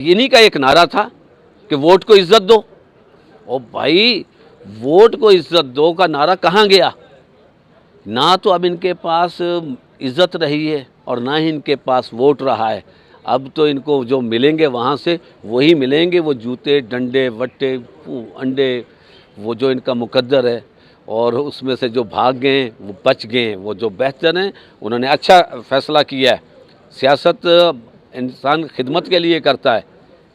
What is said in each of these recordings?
इन्हीं का एक नारा था कि वोट को इज्जत दो। ओ भाई, वोट को इज्जत दो का नारा कहाँ गया? ना तो अब इनके पास इज्जत रही है और ना ही इनके पास वोट रहा है। अब तो इनको जो मिलेंगे वहाँ से वही मिलेंगे, वो जूते, डंडे, वट्टे, अंडे, वो जो इनका मुकद्दर है। और उसमें से जो भाग गए वो बच गए, वो जो बेहतर हैं उन्होंने अच्छा फ़ैसला किया है। सियासत इंसान खिदमत के लिए करता है,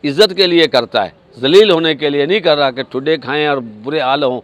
इज़्ज़त के लिए करता है, जलील होने के लिए नहीं कर रहा कि ठुड्डे खाएं और बुरे हाल हों।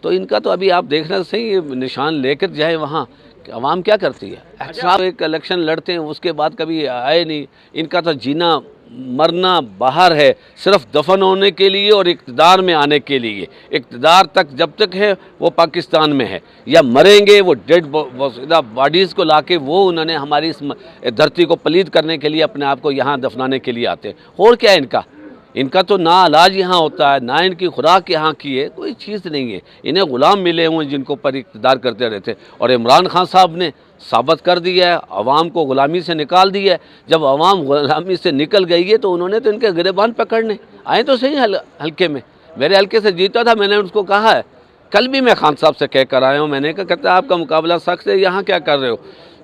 तो इनका तो अभी आप देखना सही निशान लेकर जाए वहाँ, आवाम क्या करती है। अच्छा, एक इलेक्शन लड़ते हैं उसके बाद कभी आए नहीं। इनका तो जीना मरना बाहर है, सिर्फ दफन होने के लिए और इक़्तिदार में आने के लिए। इक़्तिदार तक जब तक है वो पाकिस्तान में है, या मरेंगे वो डेड बॉडीज़ को लाके वो उन्होंने हमारी इस धरती को पलीद करने के लिए अपने आप को यहाँ दफनाने के लिए आते हैं। और क्या है इनका तो ना इलाज यहाँ होता है, ना इनकी खुराक यहाँ की है, कोई चीज़ नहीं है। इन्हें ग़ुलाम मिले हुए जिनको पर इक़्तिदार करते रहते। और इमरान खान साहब ने साबित कर दिया है, अवाम को ग़ुलामी से निकाल दिया है। जब अवाम ग़ुलामी से निकल गई है तो उन्होंने तो इनके गिरेबान पकड़ने आए तो सही हल्के में। मेरे हल्के से जीता था, मैंने उसको कहा है, कल भी मैं खान साहब से कह कर आया हूँ। मैंने कहा, कहता है आपका मुकाबला सख्त है, यहाँ क्या कर रहे हो?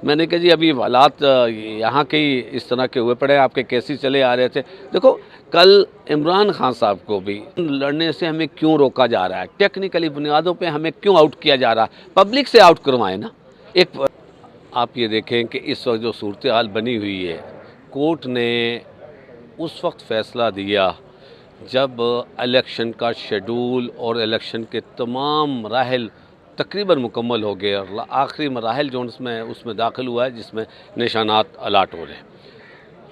मैंने कहा जी अभी हालात यहाँ के ही इस तरह के हुए पड़े, आपके केसेस चले आ रहे थे। देखो, कल इमरान खान साहब को भी लड़ने से हमें क्यों रोका जा रहा है? टेक्निकली बुनियादों पे हमें क्यों आउट किया जा रहा है? पब्लिक से आउट करवाएं ना। एक आप ये देखें कि इस वक्त जो सूरत हाल बनी हुई है, कोर्ट ने उस वक्त फ़ैसला दिया जब इलेक्शन का शेड्यूल और इलेक्शन के तमाम मराहिल तकरीबन मुकम्मल हो गए और आखिरी मराहिल जो उसमें दाखिल हुआ है जिसमें निशानात अलाट हो रहे हैं।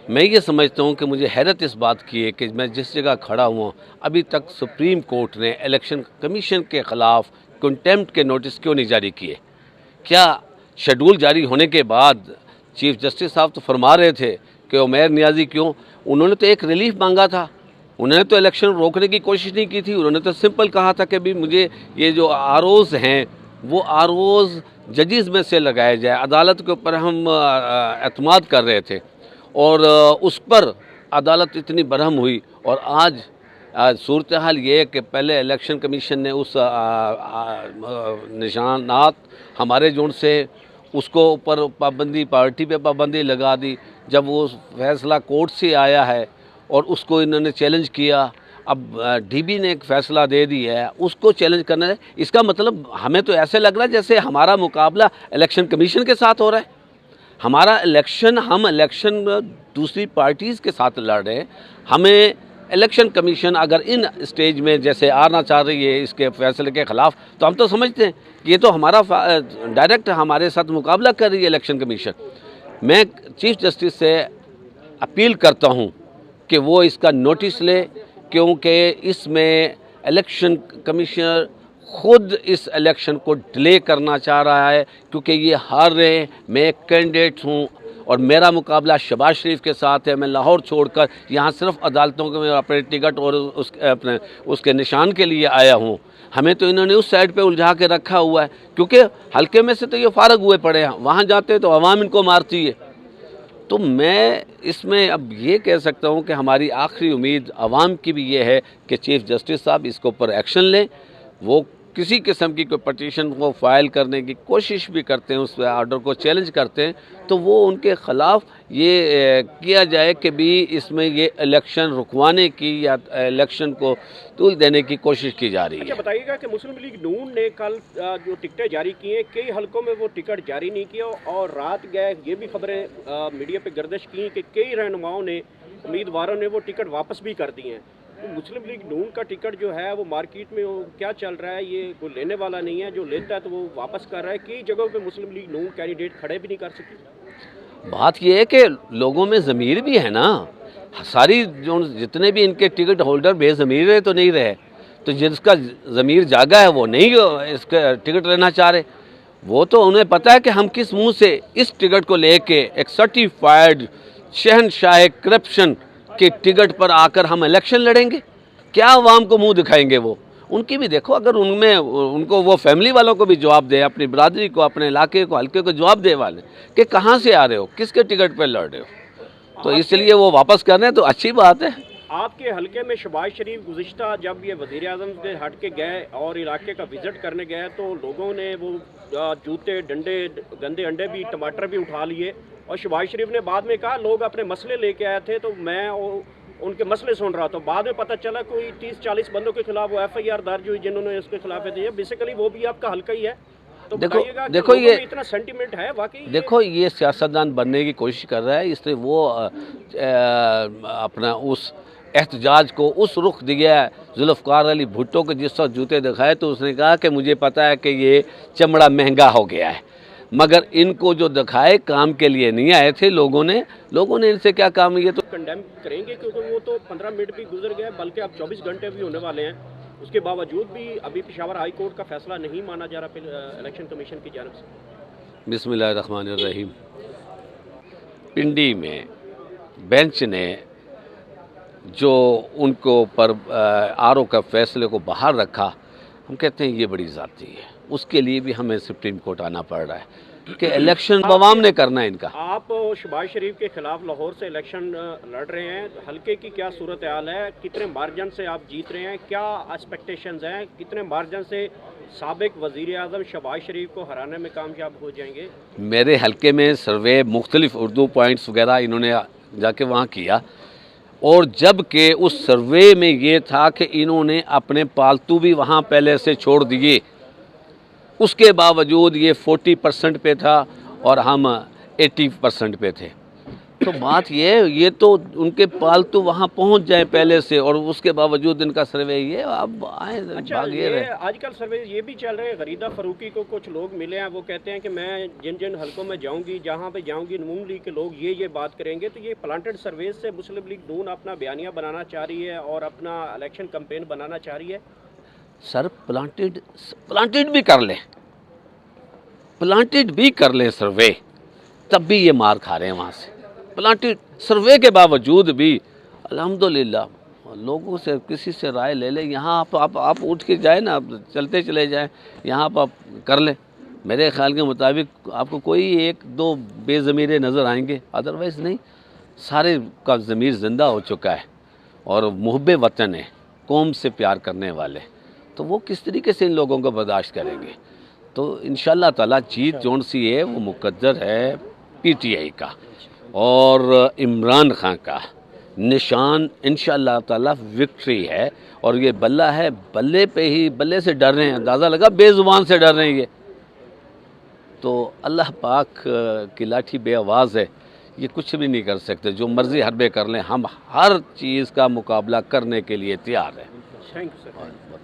मैं ये समझता हूँ कि मुझे हैरत इस बात की है कि मैं जिस जगह खड़ा हुआ अभी तक सुप्रीम कोर्ट ने इलेक्शन कमीशन के ख़िलाफ़ कंटेम्प्ट के नोटिस क्यों नहीं जारी किए? क्या शेड्यूल जारी होने के बाद चीफ जस्टिस साहब तो फरमा रहे थे कि उमैर नियाज़ी क्यों, उन्होंने तो एक रिलीफ मांगा था, उन्होंने तो इलेक्शन रोकने की कोशिश नहीं की थी। उन्होंने तो सिंपल कहा था कि भी मुझे ये जो आरओज़ हैं वो आरओज़ जजेस में से लगाए जाए। अदालत के ऊपर हम एतमाद कर रहे थे और उस पर अदालत इतनी बरहम हुई। और आज सूरत हाल ये है कि पहले इलेक्शन कमीशन ने उस निशानात हमारे जोन से उसको ऊपर पाबंदी, पार्टी पे पाबंदी लगा दी। जब वो फैसला कोर्ट से आया है और उसको इन्होंने चैलेंज किया, अब डीबी ने एक फ़ैसला दे दिया है, उसको चैलेंज करना है। इसका मतलब हमें तो ऐसे लग रहा है जैसे हमारा मुकाबला इलेक्शन कमीशन के साथ हो रहा है। हम इलेक्शन दूसरी पार्टीज़ के साथ लड़ रहे हैं। हमें इलेक्शन कमीशन अगर इन स्टेज में जैसे आना चाह रही है इसके फैसले के ख़िलाफ़, तो हम तो समझते हैं कि ये तो हमारा डायरेक्ट हमारे साथ मुकाबला कर रही है इलेक्शन कमीशन। मैं चीफ जस्टिस से अपील करता हूँ कि वो इसका नोटिस ले, क्योंकि इसमें इलेक्शन कमिश्नर ख़ुद इस इलेक्शन को डिले करना चाह रहा है, क्योंकि ये हार रहे हैं। मैं एक कैंडिडेट हूँ और मेरा मुकाबला शहबाज शरीफ के साथ है। मैं लाहौर छोड़कर यहाँ सिर्फ अदालतों के अपने टिकट और उसके निशान के लिए आया हूँ। हमें तो इन्होंने उस साइड पे उलझा के रखा हुआ है, क्योंकि हल्के में से तो ये फारग हुए पड़े हैं, वहाँ जाते तो अवाम इनको मारती है। तो मैं इसमें अब ये कह सकता हूँ कि हमारी आखिरी उम्मीद आवाम की भी ये है कि चीफ जस्टिस साहब इसके ऊपर एक्शन लें। वो किसी किस्म की कोई पटिशन को फ़ाइल करने की कोशिश भी करते हैं, उस ऑर्डर को चैलेंज करते हैं, तो वो उनके ख़िलाफ़ ये किया जाए कि भी इसमें ये इलेक्शन रुकवाने की या इलेक्शन को तूल देने की कोशिश की जा रही है। अच्छा, बताइएगा कि मुस्लिम लीग नून ने कल जो टिकटें जारी की हैं, कई हलकों में वो टिकट जारी नहीं किया और रात गए ये भी खबरें मीडिया पे गर्दिश की कि कई रहनुमाओं ने, उम्मीदवारों ने वो टिकट वापस भी कर दिए हैं। तो मुस्लिम लीग नून का टिकट जो है वो मार्केट में क्या चल रहा है? ये कोई लेने वाला नहीं है, जो लेता है तो वो वापस कर रहा है। कई जगहों पे मुस्लिम लीग नून कैंडिडेट खड़े भी नहीं कर सकी। बात ये है कि लोगों में ज़मीर भी है ना। सारी जो जितने भी इनके टिकट होल्डर बेज़मीर रहे तो नहीं रहे, तो जिसका ज़मीर जागा है वो नहीं इसका टिकट लेना चाह रहे। वो तो उन्हें पता है कि हम किस मुंह से इस टिकट को लेके एक सर्टिफाइड शहनशाह करप्शन के टिकट पर आकर हम इलेक्शन लड़ेंगे। क्या आवाम को मुंह दिखाएंगे? वो उनकी भी देखो, अगर उनमें उनको वो फैमिली वालों को भी जवाब दे, अपनी बरादरी को, अपने इलाके को, हल्के को जवाब दे वाले कि कहाँ से आ रहे हो, किसके टिकट पर लड़ रहे हो। तो इसलिए वो वापस कर रहे हैं तो अच्छी बात है। आपके हलके में शहबाज शरीफ गुज़िश्ता जब ये वज़ीर आज़म से हट के गए और इलाके का विज़िट करने गए तो लोगों ने वो जूते डंडे गंदे अंडे भी टमाटर भी उठा लिए और शहबाज शरीफ ने बाद में कहा लोग अपने मसले लेके आए थे तो मैं उनके मसले सुन रहा था। बाद में पता चला कोई 30-40 बंदों के खिलाफ वो FIR दर्ज हुई जिन्होंने उसके खिलाफ दिए। बेसिकली वो भी आपका हल्का ही है। तो बताइएगा कि देखो लोगों ये में इतना सेंटीमेंट है वाकई। देखो ये सियासतदान बनने की कोशिश कर रहा है, इसलिए वो अपना उस एहतजाज को उस रुख दिया है। जुल्फ़िकार अली भुट्टो को जिस वक्त जूते दिखाए तो उसने कहा कि मुझे पता है कि ये चमड़ा महंगा हो गया है, मगर इनको जो दिखाए काम के लिए नहीं आए थे लोगों ने इनसे क्या काम, ये तो कंडेम करेंगे क्योंकि वो तो 15 मिनट भी गुजर गए, बल्कि अब 24 घंटे भी होने वाले हैं। उसके बावजूद भी अभी पेशावर हाई कोर्ट का फैसला नहीं माना जा रहा इलेक्शन कमीशन की जानिब से। बिस्मिल्लाहिर्रहमानिर्रहीम। पिंडी में बेंच ने जो उनको पर RO का फैसले को बाहर रखा, हम कहते हैं ये बड़ी ज़्यादती है। उसके लिए भी हमें सुप्रीम कोर्ट आना पड़ रहा है कि इलेक्शन अवाम ने करना है इनका। आप शहबाज शरीफ के खिलाफ लाहौर से इलेक्शन लड़ रहे हैं, हल्के की क्या सूरत हाल है, कितने मार्जिन से आप जीत रहे हैं, क्या एक्सपेक्टेशंस हैं, कितने मार्जिन से साबिक वज़ीर आज़म शहबाज शरीफ को हराने में कामयाब हो जाएंगे? मेरे हल्के में सर्वे मुख्तलिफ उर्दू पॉइंट्स वगैरह इन्होंने जाके वहाँ किया, और जब कि उस सर्वे में ये था कि इन्होंने अपने पालतू भी वहाँ पहले से छोड़ दिए, उसके बावजूद ये 40% पे था और हम 80% पे थे। तो बात ये तो उनके पालतू वहाँ पहुँच जाए पहले से, और उसके बावजूद इनका सर्वे ये अब आए भागे रहे। आजकल सर्वे ये भी चल रहे हैं, गरीदा फरूकी को कुछ लोग मिले हैं, वो कहते हैं कि मैं जिन जिन हलकों में जाऊंगी, जहाँ पे जाऊंगी, नून लीग के लोग ये बात करेंगे। तो ये प्लांटेड सर्वे से मुस्लिम लीग नून अपना बयानिया बनाना चाह रही है और अपना इलेक्शन कैंपेन बनाना चाह रही है। सर प्लांटेड भी कर लें सर्वे, तब भी ये मार खा रहे हैं वहाँ से। प्लांटेड सर्वे के बावजूद भी अल्हम्दुलिल्लाह लोगों से किसी से राय ले लें। यहाँ आप उठ के जाए ना, आप चलते चले जाएं, यहाँ पर आप कर लें। मेरे ख्याल के मुताबिक आपको कोई 1-2 बेज़मीरे नज़र आएंगे, अदरवाइज़ नहीं। सारे का ज़मीर ज़िंदा हो चुका है और मुहब्बे वतन है, कौम से प्यार करने वाले, तो वो किस तरीके से इन लोगों को बर्दाश्त करेंगे। तो इंशाअल्लाह ताला जीत जोन सी है वो मुकद्दर है PTI का और इमरान खान का निशान इंशाअल्लाह ताला विक्ट्री है। और ये बल्ला है, बल्ले से डर रहे हैं, अंदाज़ा लगा बेज़ुबान से डर रहे हैं ये। तो अल्लाह पाक की लाठी बेआवाज़ है, ये कुछ भी नहीं कर सकते, जो मर्ज़ी हरबे कर लें, हम हर चीज़ का मुकाबला करने के लिए तैयार हैं। Thank you sir.